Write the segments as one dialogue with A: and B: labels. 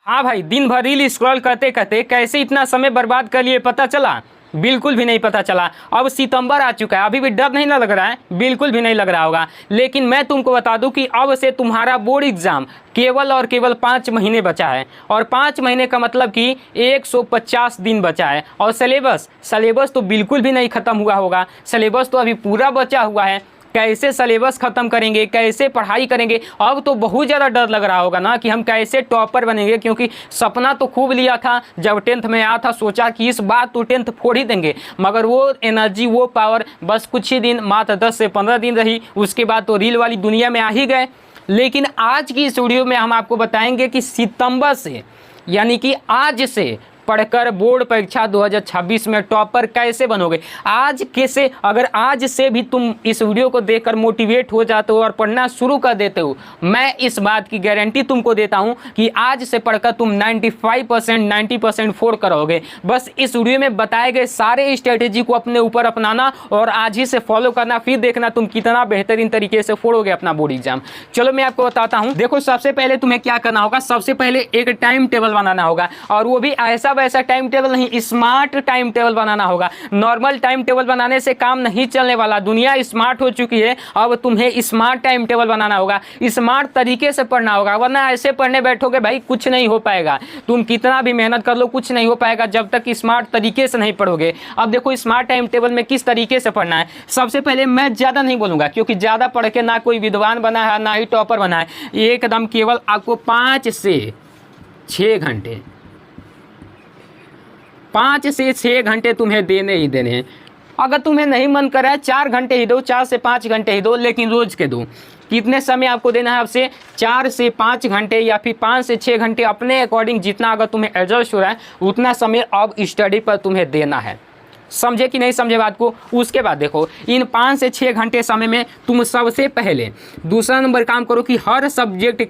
A: हाँ भाई, दिन भर रील स्क्रॉल करते करते कैसे इतना समय बर्बाद कर लिए पता चला? बिल्कुल भी नहीं पता चला। अब सितंबर आ चुका है, अभी भी डर नहीं ना लग रहा है? बिल्कुल भी नहीं लग रहा होगा। लेकिन मैं तुमको बता दूं कि अब से तुम्हारा बोर्ड एग्जाम केवल और केवल 5 महीने बचा है, और 5 महीने का मतलब कि 150 दिन बचा है। और सिलेबस तो बिल्कुल भी नहीं खत्म हुआ होगा, सिलेबस तो अभी पूरा बचा हुआ है। कैसे सिलेबस ख़त्म करेंगे, कैसे पढ़ाई करेंगे? अब तो बहुत ज़्यादा डर लग रहा होगा ना कि हम कैसे टॉपर बनेंगे, क्योंकि सपना तो खूब लिया था जब 10th में आया था, सोचा कि इस बार तो 10th फोड़ ही देंगे, मगर वो एनर्जी, वो पावर बस कुछ ही दिन, मात्र 10 से 15 दिन रही। उसके बाद तो रील वाली दुनिया में आ ही गए। लेकिन आज की इस वीडियो में हम आपको बताएंगे कि सितंबर से, यानी कि आज से पढ़कर बोर्ड परीक्षा 2026 में टॉपर कैसे बनोगे। आज कैसे, अगर आज से भी तुम इस वीडियो को देखकर मोटिवेट हो जाते हो और पढ़ना शुरू कर देते हो, मैं इस बात की गारंटी तुमको देता हूं कि आज से पढ़कर तुम 95% 90% फोड़ करोगे। बस इस वीडियो में बताए गए सारे स्ट्रेटेजी को अपने ऊपर अपनाना और आज ही से फॉलो करना, फिर देखना तुम कितना बेहतरीन तरीके से फोड़ोगे अपना बोर्ड एग्जाम। चलो मैं आपको बताता हूँ। देखो, सबसे पहले तुम्हें क्या करना होगा, सबसे पहले एक टाइम टेबल बनाना होगा, और वो भी ऐसा वैसा टाइम टेबल नहीं, स्मार्ट टाइम टेबल बनाना होगा। नॉर्मल टाइम टेबल बनाने से काम नहीं चलने वाला, दुनिया स्मार्ट हो चुकी है। अब तुम्हें स्मार्ट टाइम टेबल बनाना होगा, स्मार्ट तरीके से पढ़ना होगा, वरना ऐसे पढ़ने बैठोगे भाई कुछ नहीं हो पाएगा। तुम कितना भी मेहनत कर लो कुछ नहीं हो पाएगा जब तक स्मार्ट तरीके से नहीं पढ़ोगे। अब देखो, स्मार्ट टाइम टेबल में किस तरीके से पढ़ना है। सबसे पहले मैं ज़्यादा नहीं बोलूँगा, क्योंकि ज़्यादा पढ़ के ना कोई विद्वान बना है ना ही टॉपर बना है। एकदम केवल आपको 5 से 6 घंटे तुम्हें देने ही देने हैं। अगर तुम्हें नहीं मन कर रहा है 4 घंटे ही दो, 4 से 5 घंटे ही दो, लेकिन रोज के दो। कितने समय आपको देना है? आपसे 4 से 5 घंटे या फिर 5 से 6 घंटे, अपने अकॉर्डिंग जितना अगर तुम्हें एडजस्ट हो रहा है उतना समय अब स्टडी पर तुम्हें देना है। समझे कि नहीं समझे बात को? उसके बाद देखो, इन 5 से 6 घंटे समय में तुम सबसे पहले दूसरा नंबर काम करो कि हर सब्जेक्ट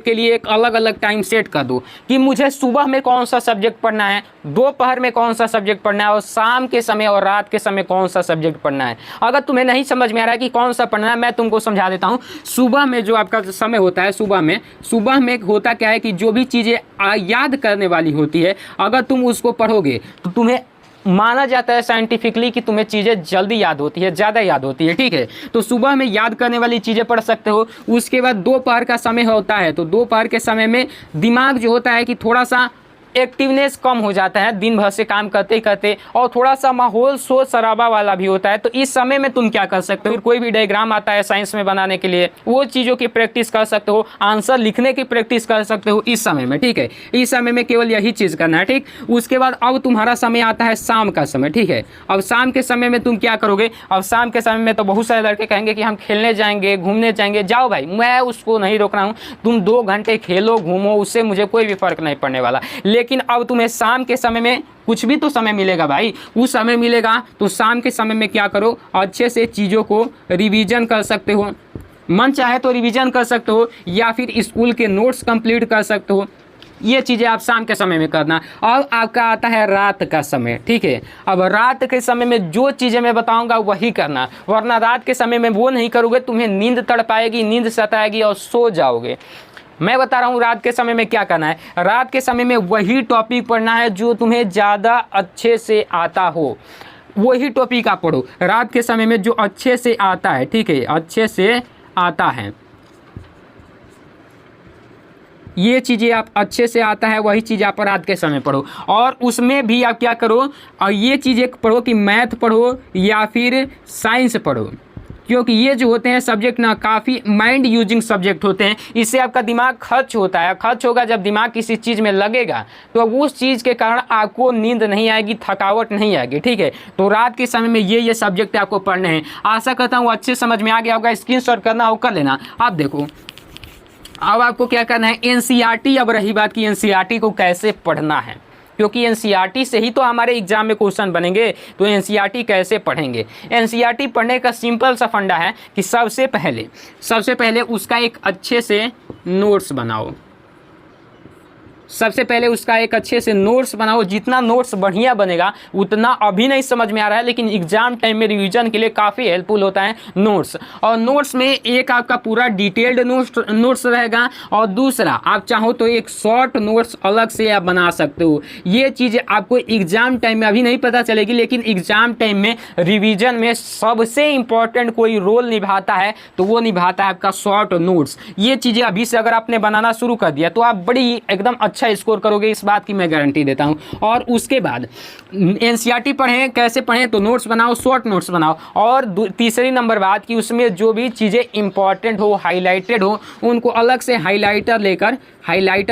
A: के लिए एक अलग अलग टाइम सेट कर दो कि मुझे सुबह में कौन सा सब्जेक्ट पढ़ना है, दोपहर में कौन सा सब्जेक्ट पढ़ना है, और शाम के समय और रात के समय कौन सा सब्जेक्ट पढ़ना है। अगर तुम्हें नहीं समझ में आ रहा है कि कौन सा पढ़ना है, मैं तुमको समझा देता हूँ। सुबह में जो आपका समय होता है, सुबह में होता क्या है कि जो भी चीज़ें याद करने वाली होती है, अगर तुम उसको पढ़ोगे तो तुम्हें माना जाता है साइंटिफिकली कि तुम्हें चीज़ें जल्दी याद होती है, ज़्यादा याद होती है। ठीक है, तो सुबह में याद करने वाली चीज़ें पढ़ सकते हो। उसके बाद दोपहर का समय होता है, तो दोपहर के समय में दिमाग जो होता है कि थोड़ा सा एक्टिवनेस कम हो जाता है दिन भर से काम करते करते, और थोड़ा सा माहौल शोर शराबा वाला भी होता है। तो इस समय में तुम क्या कर सकते हो, कोई भी डायग्राम आता है साइंस में बनाने के लिए, वो चीज़ों की प्रैक्टिस कर सकते हो, आंसर लिखने की प्रैक्टिस कर सकते हो इस समय में। ठीक है, इस समय में केवल यही चीज़ करना है। ठीक, उसके बाद अब तुम्हारा समय आता है शाम का समय। ठीक है, अब शाम के समय में तुम क्या करोगे? अब शाम के समय में तो बहुत सारे लड़के कहेंगे कि हम खेलने जाएंगे, घूमने जाएंगे। जाओ भाई, मैं उसको नहीं रोक रहा हूँ, तुम 2 घंटे खेलो घूमो, उससे मुझे कोई भी फर्क नहीं पड़ने वाला। लेकिन अब तुम्हें शाम के समय में कुछ भी तो समय मिलेगा भाई, उस समय मिलेगा तो शाम के समय में क्या करो, अच्छे से चीज़ों को रिवीजन कर सकते हो। मन चाहे तो रिवीजन कर सकते हो, या फिर स्कूल के नोट्स कंप्लीट कर सकते हो। ये चीज़ें आप शाम के समय में करना। अब आपका आता है रात का समय। ठीक है, अब रात के समय में जो चीज़ें मैं बताऊंगा वही करना, वरना रात के समय में वो नहीं करोगे तुम्हें नींद तड़पाएगी, नींद सताएगी और सो जाओगे। मैं बता रहा हूँ रात के समय में क्या करना है। रात के समय में वही टॉपिक पढ़ना है जो तुम्हें ज़्यादा अच्छे से आता हो, वही टॉपिक आप पढ़ो रात के समय में जो अच्छे से आता है। ठीक है, अच्छे से आता है, ये चीज़ें आप अच्छे से आता है वही चीज़ आप रात के समय पढ़ो। और उसमें भी आप क्या करो, और ये चीज़ें पढ़ो कि मैथ पढ़ो या फिर साइंस पढ़ो, क्योंकि ये जो होते हैं सब्जेक्ट ना काफ़ी माइंड यूजिंग सब्जेक्ट होते हैं। इससे आपका दिमाग खर्च होता है, खर्च होगा जब दिमाग किसी चीज़ में लगेगा तो अब उस चीज़ के कारण आपको नींद नहीं आएगी, थकावट नहीं आएगी। ठीक है, तो रात के समय में ये सब्जेक्ट आपको पढ़ने हैं। आशा करता हूँ अच्छे समझ में आ गया होगा, स्क्रीनशॉट करना हो कर लेना। आप देखो, अब आपको क्या करना है, एनसीईआरटी। अब रही बात कि एनसीईआरटी को कैसे पढ़ना है, क्योंकि एनसीईआरटी से ही तो हमारे एग्जाम में क्वेश्चन बनेंगे। तो एनसीईआरटी कैसे पढ़ेंगे? एनसीईआरटी पढ़ने का सिंपल सा फंडा है कि सबसे पहले उसका एक अच्छे से नोट्स बनाओ। सबसे पहले उसका एक अच्छे से नोट्स बनाओ। जितना नोट्स बढ़िया बनेगा उतना अभी नहीं समझ में आ रहा है, लेकिन एग्जाम टाइम में रिवीजन के लिए काफ़ी हेल्पफुल होता है नोट्स। और नोट्स में एक आपका पूरा डिटेल्ड नोट्स रहेगा, और दूसरा आप चाहो तो एक शॉर्ट नोट्स अलग से आप बना सकते हो। ये चीज़ें आपको एग्जाम टाइम में अभी नहीं पता चलेगी, लेकिन एग्जाम टाइम में रिवीजन में सबसे इंपॉर्टेंट कोई रोल निभाता है तो वो निभाता है आपका शॉर्ट नोट्स। ये चीज़ें अभी से अगर आपने बनाना शुरू कर दिया तो आप बड़ी एकदम अच्छा स्कोर करोगे, इस बात की मैं गारंटी देता हूँ। और उसके बाद एनसीईआरटी पढ़ें, कैसे पढ़ें, तो नोट्स बनाओ, शॉर्ट नोट्स बनाओ। और तीसरी नंबर बात कि उसमें जो भी चीज़ें इंपॉर्टेंट हो, हाईलाइटेड हो, उनको अलग से हाईलाइटर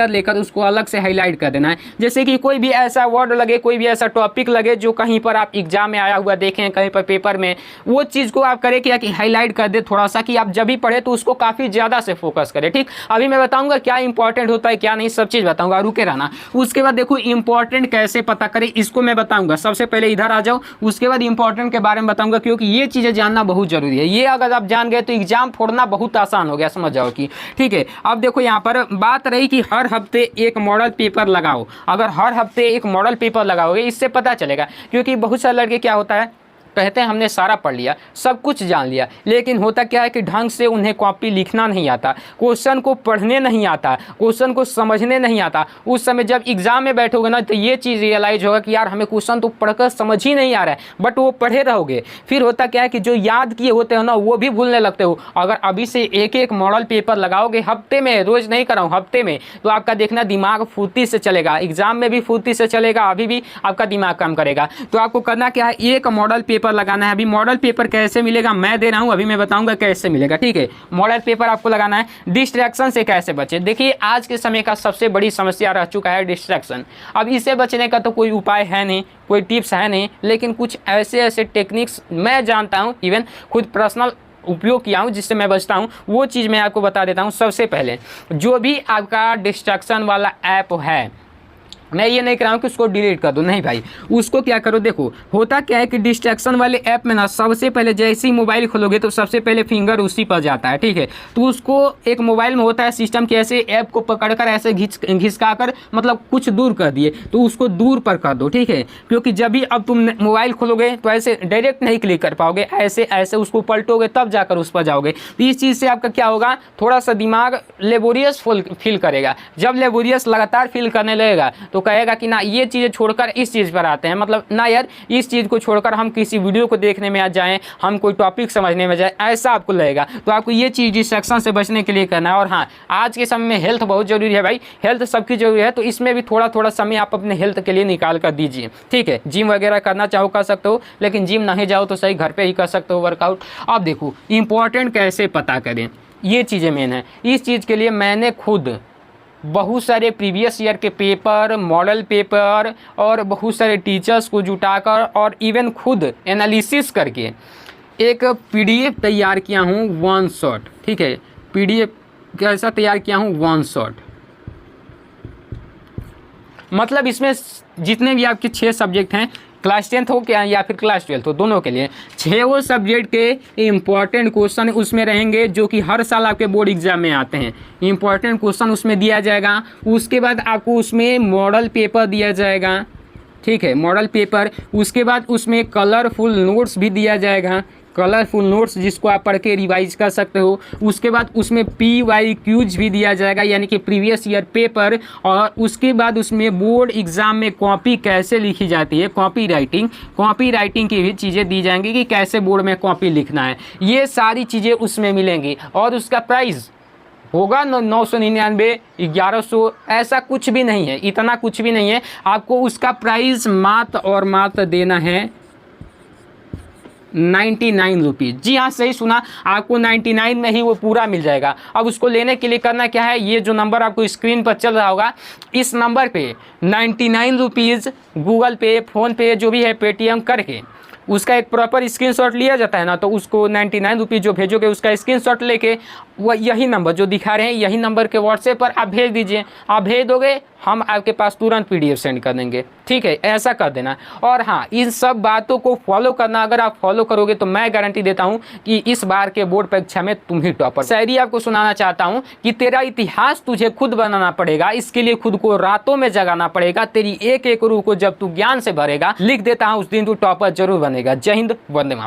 A: लेकर उसको अलग से हाईलाइट कर देना है। जैसे कि कोई भी ऐसा वर्ड लगे, कोई भी ऐसा टॉपिक लगे जो कहीं पर आप एग्जाम में आया हुआ देखें, कहीं पर पेपर में, वो चीज़ को आप करें कि हाईलाइट कर दे थोड़ा सा, कि आप जब भी पढ़े तो उसको काफ़ी ज़्यादा से फोकस करें। ठीक, अभी मैं बताऊंगा क्या इंपॉर्टेंट होता है क्या नहीं, सब चीज़ बताऊंगा, रुके रहना। उसके बाद देखो इंपॉर्टेंट कैसे पता करें, इसको मैं बताऊंगा। सबसे पहले इधर आ जाओ, उसके बाद इंपॉर्टेंट के बारे में बताऊंगा, क्योंकि ये चीज़ें जानना बहुत जरूरी है। ये अगर आप जान गए तो एग्जाम फोड़ना बहुत आसान हो गया, समझ जाओ कि ठीक है। अब देखो यहाँ पर बात रही कि हर हफ्ते एक मॉडल पेपर लगाओ। अगर हर हफ्ते एक मॉडल पेपर लगाओगे, इससे पता चलेगा, क्योंकि बहुत सारे लड़के क्या होता है, कहते हैं हमने सारा पढ़ लिया, सब कुछ जान लिया, लेकिन होता क्या है कि ढंग से उन्हें कॉपी लिखना नहीं आता, क्वेश्चन को पढ़ने नहीं आता, क्वेश्चन को समझने नहीं आता। उस समय जब एग्जाम में बैठोगे ना तो ये चीज़ रियलाइज होगा कि यार हमें क्वेश्चन तो पढ़कर समझ ही नहीं आ रहा है, बट वो पढ़े रहोगे। फिर होता क्या है कि जो याद किए होते हो ना वो भी भूलने लगते हो। अगर अभी से एक एक मॉडल पेपर लगाओगे हफ्ते में, रोज़ नहीं कराऊँ, हफ्ते में, तो आपका देखना दिमाग फुर्ती से चलेगा, एग्जाम में भी फुर्ती से चलेगा, अभी भी आपका दिमाग काम करेगा। तो आपको करना क्या है, एक मॉडल पेपर लगाना है। अभी मॉडल पेपर कैसे मिलेगा मैं दे रहा हूं, अभी मैं बताऊंगा कैसे मिलेगा। ठीक है, मॉडल पेपर आपको लगाना है। डिस्ट्रैक्शन से कैसे बचे, देखिए आज के समय का सबसे बड़ी समस्या रह चुका है डिस्ट्रैक्शन। अब इससे बचने का तो कोई उपाय है नहीं, कोई टिप्स है नहीं, लेकिन कुछ ऐसे टेक्निक्स मैं जानता हूँ, इवन खुद पर्सनल उपयोग किया हूँ, जिससे मैं बचता हूँ, वो चीज़ मैं आपको बता देता हूँ। सबसे पहले जो भी आपका डिस्ट्रैक्शन वाला ऐप है, मैं ये नहीं कह रहा हूँ कि उसको डिलीट कर दो, नहीं भाई, उसको क्या करो, देखो होता क्या है कि डिस्ट्रैक्शन वाले ऐप में ना सबसे पहले जैसे ही मोबाइल खोलोगे तो सबसे पहले फिंगर उसी पर जाता है। ठीक है, तो उसको एक मोबाइल में होता है सिस्टम कि ऐसे ऐप को पकड़कर ऐसे घिसका कर, मतलब कुछ दूर कर दिए, तो उसको दूर पर कर दो। ठीक है, क्योंकि जब भी अब तुम मोबाइल खोलोगे तो ऐसे डायरेक्ट नहीं क्लिक कर पाओगे, ऐसे ऐसे उसको पलटोगे तब जाकर उस पर जाओगे। तो इस चीज़ से आपका क्या होगा, थोड़ा सा दिमाग लेबोरियस फील करेगा। जब लेबोरियस लगातार फील करने लगेगा तो कहेगा कि ना ये चीज़ें छोड़कर इस चीज़ पर आते हैं, मतलब ना यार इस चीज़ को छोड़कर हम किसी वीडियो को देखने में आ जाएं, हम कोई टॉपिक समझने में जाए, ऐसा आपको लगेगा। तो आपको ये चीज़ डिस्ट्रैक्शन से बचने के लिए करना है। और हाँ, आज के समय में हेल्थ बहुत ज़रूरी है भाई, हेल्थ सबकी जरूरी है, तो इसमें भी थोड़ा थोड़ा समय आप अपने हेल्थ के लिए निकाल कर दीजिए। ठीक है, जिम वगैरह करना चाहो कर सकते हो, लेकिन जिम नहीं जाओ तो सही, घर पर ही कर सकते हो वर्कआउट। अब देखो इंपॉर्टेंट कैसे पता करें, ये चीज़ें मेन है। इस चीज़ के लिए मैंने खुद बहुत सारे प्रीवियस ईयर के पेपर, मॉडल पेपर और बहुत सारे टीचर्स को जुटाकर और इवन खुद एनालिसिस करके एक पीडीएफ तैयार किया हूँ वन शॉट। ठीक है, पीडीएफ कैसा तैयार किया हूँ, वन शॉट, मतलब इसमें जितने भी आपके 6 सब्जेक्ट हैं, क्लास 10th हो क्या या फिर क्लास 12th हो, दोनों के लिए 6 सब्जेक्ट के इंपॉर्टेंट क्वेश्चन उसमें रहेंगे, जो कि हर साल आपके बोर्ड एग्जाम में आते हैं। इंपॉर्टेंट क्वेश्चन उसमें दिया जाएगा। उसके बाद आपको उसमें मॉडल पेपर दिया जाएगा। ठीक है, मॉडल पेपर, उसके बाद उसमें कलरफुल नोट्स भी दिया जाएगा, कलरफुल नोट्स जिसको आप पढ़ के रिवाइज कर सकते हो। उसके बाद उसमें PYQs भी दिया जाएगा, यानी कि प्रीवियस ईयर पेपर। और उसके बाद उसमें बोर्ड एग्जाम में कॉपी कैसे लिखी जाती है, कॉपी राइटिंग की भी चीज़ें दी जाएंगी कि कैसे बोर्ड में कॉपी लिखना है, ये सारी चीज़ें उसमें मिलेंगी। और उसका प्राइस होगा 999, 1100, ऐसा कुछ भी नहीं है, इतना कुछ भी नहीं है। आपको उसका प्राइस मात्र और मात्र देना है 99 रुपीज़। जी हाँ, सही सुना, आपको 99 में ही वो पूरा मिल जाएगा। अब उसको लेने के लिए करना क्या है, ये जो नंबर आपको स्क्रीन पर चल रहा होगा, इस नंबर पे 99 रुपीज़ गूगल पे, फ़ोन पे, जो भी है पेटीएम करके उसका एक प्रॉपर स्क्रीनशॉट लिया जाता है ना, तो उसको 99 रुपीज़ जो भेजोगे उसका स्क्रीनशॉट लेके वह यही नंबर जो दिखा रहे हैं, यही नंबर के व्हाट्सएप पर आप भेज दीजिए। आप भेज दोगे, हम आपके पास तुरंत PDF सेंड कर देंगे, ठीक है, ऐसा कर देना। और हाँ, इन सब बातों को फॉलो करना, अगर आप फॉलो करोगे तो मैं गारंटी देता हूँ कि इस बार के बोर्ड परीक्षा में तुम ही टॉपर। शायरी आपको सुनाना चाहता हूँ कि तेरा इतिहास तुझे खुद बनाना पड़ेगा, इसके लिए खुद को रातों में जगाना पड़ेगा, तेरी एक एक रूह को जब तू ज्ञान से भरेगा, लिख देता हूँ उस दिन तू टॉपर जरूर बनेगा। जय हिंद, वंदे मातरम।